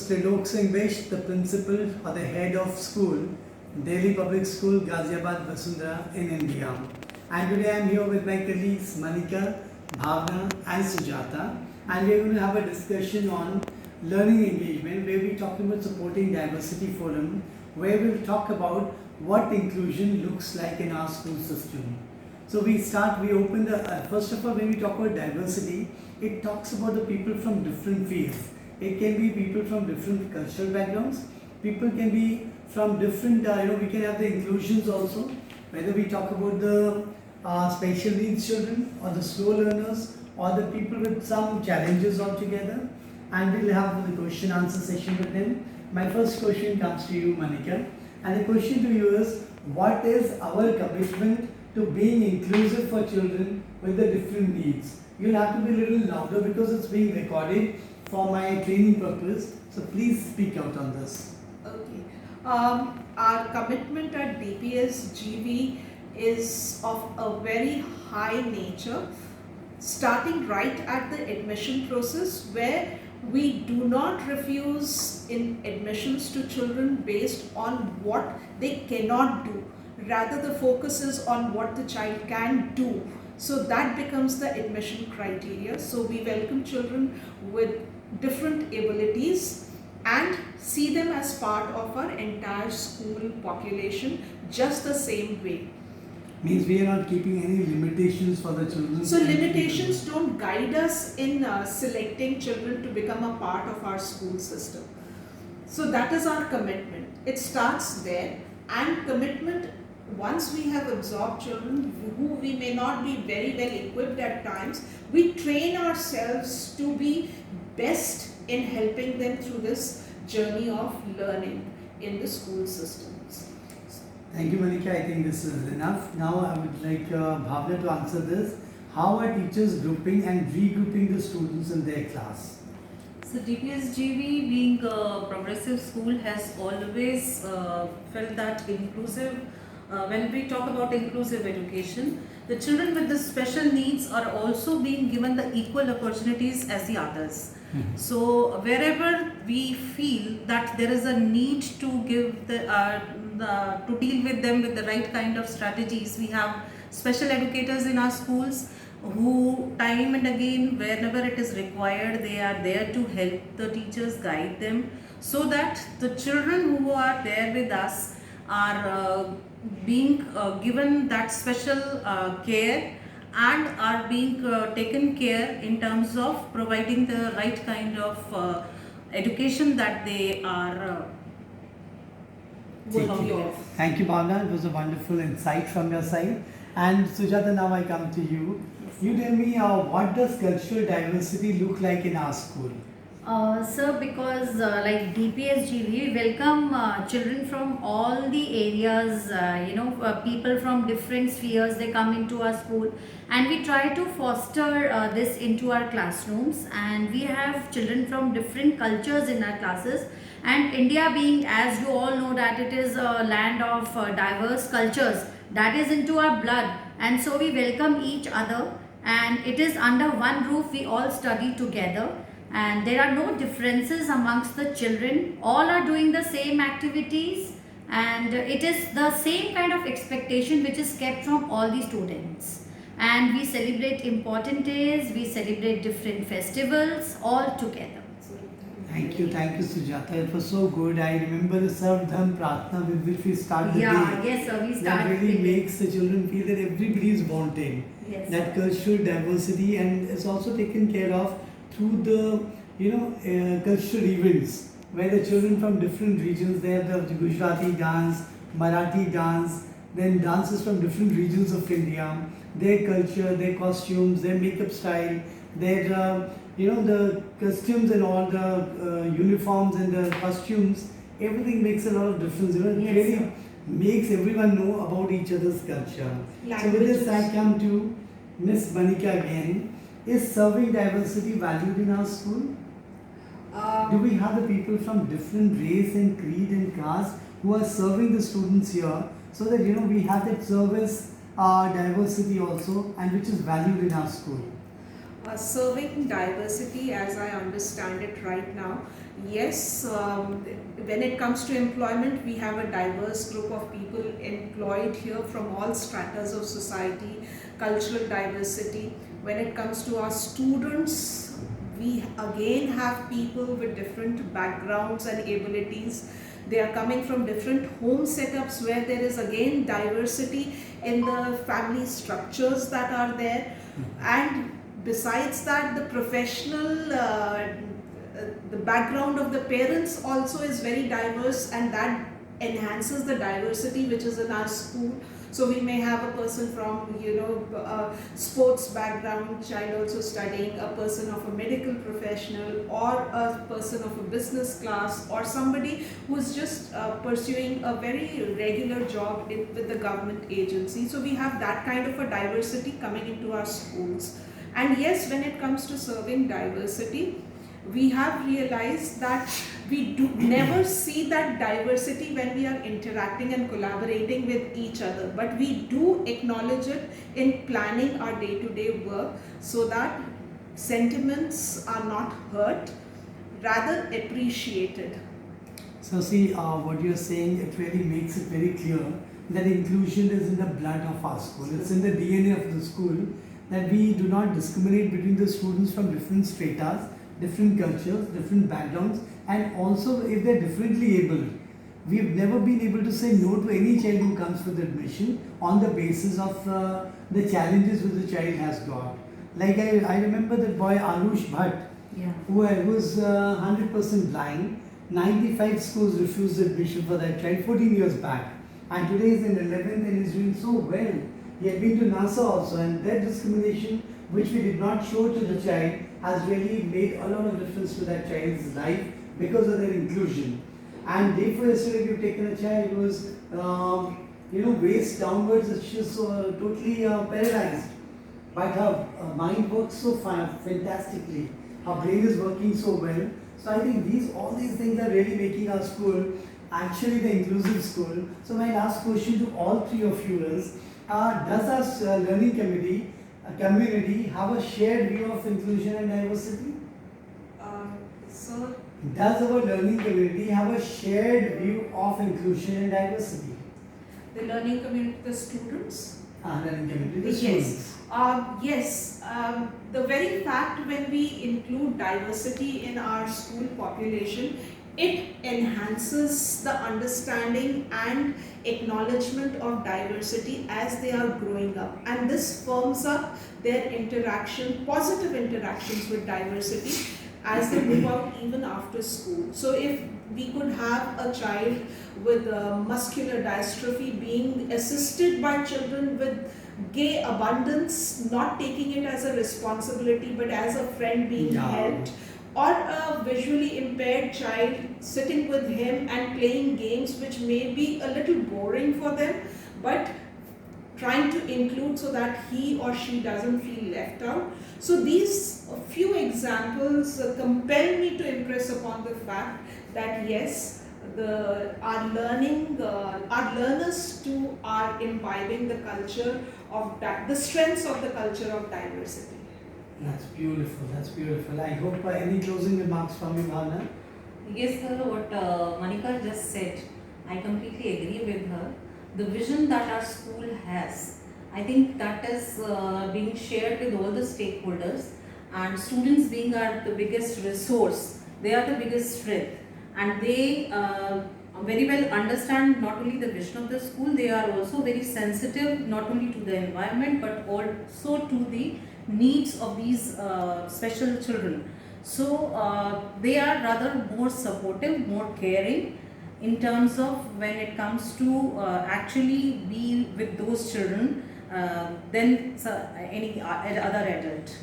Trilok Singh Bish, the principal or the head of school, Delhi Public School, Ghaziabad, Vasundhara in India. And today I am here with my colleagues Manika, Bhavna and Sujata, and we are going to have a discussion on learning engagement where we are talking about supporting diversity forum, where we will talk about what inclusion looks like in our school system. So we open the, first of all, when we talk about diversity, it talks about the people from different fields. It can be people from different cultural backgrounds. People can be from different, we can have the inclusions also, whether we talk about the special needs children or the slow learners or the people with some challenges altogether. And we'll have the question answer session with them. My first question comes to you, Manika. And the question to you is, what is our commitment to being inclusive for children with the different needs? You'll have to be a little louder because it's being recorded for my training purpose. So please speak out on this. Okay. Our commitment at DPS GV is of a very high nature, starting right at the admission process, where we do not refuse in admissions to children based on what they cannot do. Rather, the focus is on what the child can do. So that becomes the admission criteria. So we welcome children with different abilities and see them as part of our entire school population just the same way. Means we are not keeping any limitations for the children. So limitations don't guide us in selecting children to become a part of our school system. So that is our commitment. It starts there, and commitment, once we have absorbed children who we may not be very well equipped at times, we train ourselves to be best in helping them through this journey of learning in the school systems. Thank you, Manika. I think this is enough. Now I would like Bhavna to answer this. How are teachers grouping and regrouping the students in their class? So DPSGV, being a progressive school, has always felt that inclusive. When we talk about inclusive education, the children with the special needs are also being given the equal opportunities as the others. So wherever we feel that there is a need to give to deal with them with the right kind of strategies, we have special educators in our schools who time and again, whenever it is required, they are there to help the teachers, guide them, so that the children who are there with us are being given that special care and are being taken care in terms of providing the right kind of education that they are worthy of. Thank you, Bhavna. It was a wonderful insight from your side. And Sujata, now I come to you. You tell me, what does cultural diversity look like in our school? Sir, because like DPSG, we welcome children from all the areas, people from different spheres, they come into our school, and we try to foster this into our classrooms, and we have children from different cultures in our classes. And India being, as you all know, that it is a land of diverse cultures, that is into our blood, and so we welcome each other, and it is under one roof we all study together. And there are no differences amongst the children, all are doing the same activities, and it is the same kind of expectation which is kept from all the students. And we celebrate important days, we celebrate different festivals all together. Thank you, Sujata. It was so good. I remember the Sarvdham Pratna with which we start the day. Yes sir, we start. That really makes the children feel that everybody is wanted. Yes, that cultural diversity, and it's also taken care of through the cultural events where the children from different regions, they have the Gujarati dance, Marathi dance, then dances from different regions of India, their culture, their costumes, their makeup style, their the costumes and all the uniforms and the costumes, everything makes a lot of difference. It really makes everyone know about each other's culture. So with this I come to Miss Manika again. Is serving diversity valued in our school? Do we have the people from different race and creed and caste who are serving the students here, so that we have that service diversity also, and which is valued in our school? Serving diversity, as I understand it right now, yes, when it comes to employment, we have a diverse group of people employed here from all stratas of society, cultural diversity. When it comes to our students, we again have people with different backgrounds and abilities. They are coming from different home setups where there is again diversity in the family structures that are there. And besides that, the professional the background of the parents also is very diverse, and that enhances the diversity which is in our school. So we may have a person from sports background child also studying, a person of a medical professional, or a person of a business class, or somebody who is just pursuing a very regular job with the government agency. So we have that kind of a diversity coming into our schools. And yes, when it comes to serving diversity, we have realized that we do never see that diversity when we are interacting and collaborating with each other, but we do acknowledge it in planning our day-to-day work, so that sentiments are not hurt, rather appreciated. So see, what you're saying, it really makes it very clear that inclusion is in the blood of our school. It's in the DNA of the school, that we do not discriminate between the students from different stratas, different cultures, different backgrounds, and also if they're differently abled. We've never been able to say no to any child who comes for the admission on the basis of the challenges which the child has got. Like I remember that boy Arush Bhatt, Yeah. who was 100% blind. 95 schools refused admission for that child 14 years back. And today he's in 11th and is doing so well. He had been to NASA also, and that discrimination which we did not show to the child has really made a lot of difference to that child's life because of their inclusion. And day before yesterday, we've taken a child who was, waist downwards, she's totally paralyzed. But her mind works so fantastically. Her brain is working so well. So I think all these things are really making our school actually the inclusive school. So my last question to all three of you is, does our learning community have a shared view of inclusion and diversity? So Does our learning community have a shared view of inclusion and diversity? the learning community, the students. Learning community, the Yes. students. Yes, the very fact when we include diversity in our school population, it enhances the understanding and acknowledgement of diversity as they are growing up, and this firms up their positive interactions with diversity as they move out even after school. So if we could have a child with muscular dystrophy being assisted by children with gay abundance, not taking it as a responsibility but as a friend being helped, or a visually impaired child sitting with him and playing games which may be a little boring for them, but trying to include so that he or she doesn't feel left out. So these few examples compel me to impress upon the fact that yes, our learners too are imbibing the culture of the strengths of the culture of diversity. That's beautiful. That's beautiful. I hope any closing remarks from you, Bhavna? Yes, sir, what Manika just said, I completely agree with her. The vision that our school has, I think that is being shared with all the stakeholders, and students being the biggest resource, they are the biggest strength, and they very well understand not only the vision of the school, they are also very sensitive not only to the environment but also to the needs of these special children. So they are rather more supportive, more caring in terms of when it comes to actually be with those children than any other adult.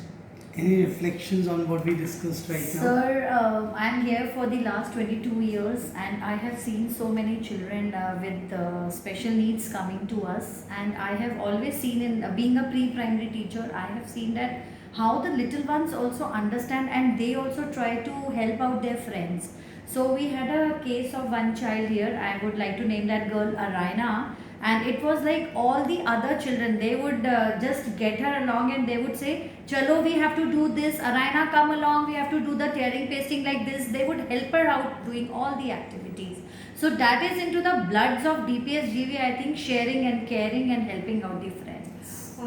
Any reflections on what we discussed right now? Sir, I'm here for the last 22 years and I have seen so many children with special needs coming to us, and I have always seen in being a pre-primary teacher, I have seen that how the little ones also understand and they also try to help out their friends. So we had a case of one child here, I would like to name that girl Araina, and it was like all the other children, they would just get her along and they would say, chalo, we have to do this, Araina, come along, we have to do the tearing pasting like this. They would help her out doing all the activities. So that is into the bloods of DPSGV, I think, sharing and caring and helping out the friends.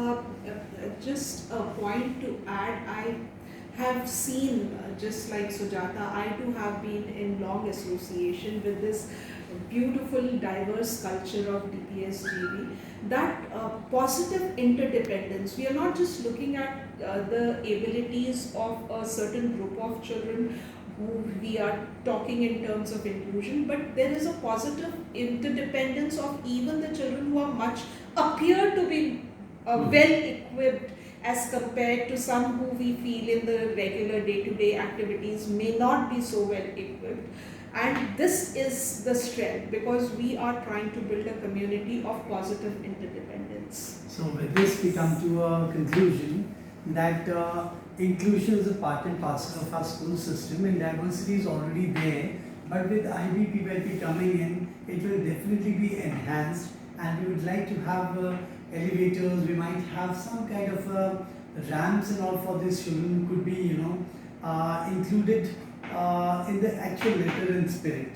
Just a point to add, I have seen, just like Sujata, I too have been in long association with this beautiful diverse culture of DPSGV, that positive interdependence. We are not just looking at the abilities of a certain group of children who we are talking in terms of inclusion, but there is a positive interdependence of even the children who are much appear to be well equipped as compared to some who we feel in the regular day-to-day activities may not be so well equipped. And this is the strength, because we are trying to build a community of positive interdependence. So with this we come to a conclusion that inclusion is a part and parcel of our school system, and diversity is already there, but with IBPYP coming in, it will definitely be enhanced, and we would like to have elevators, we might have some kind of ramps and all for these children who could be, included in the actual letter and spirit.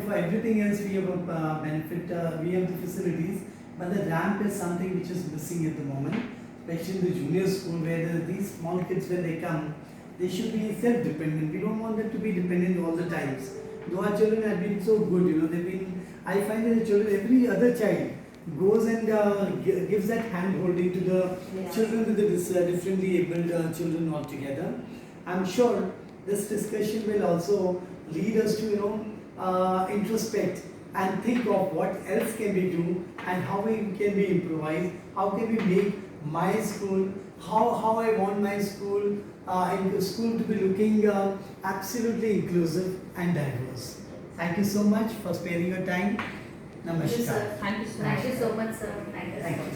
For everything else we have a benefit, we have the facilities, but the ramp is something which is missing at the moment, especially in the junior school, where these small kids, when they come, they should be self-dependent. We don't want them to be dependent all the times. Though our children have been so good, they've been, I find that the children, every other child goes and gives that hand holding to the children with the differently abled children altogether. I'm sure this discussion will also lead us to introspect and think of what else can we do and how we can we improvise, how can we make my school, how I want my school school to be looking absolutely inclusive and diverse. Thank you so much for sparing your time. Namaskar. Thank you so much. Thank you so much, sir. Thank you so Thank much. you.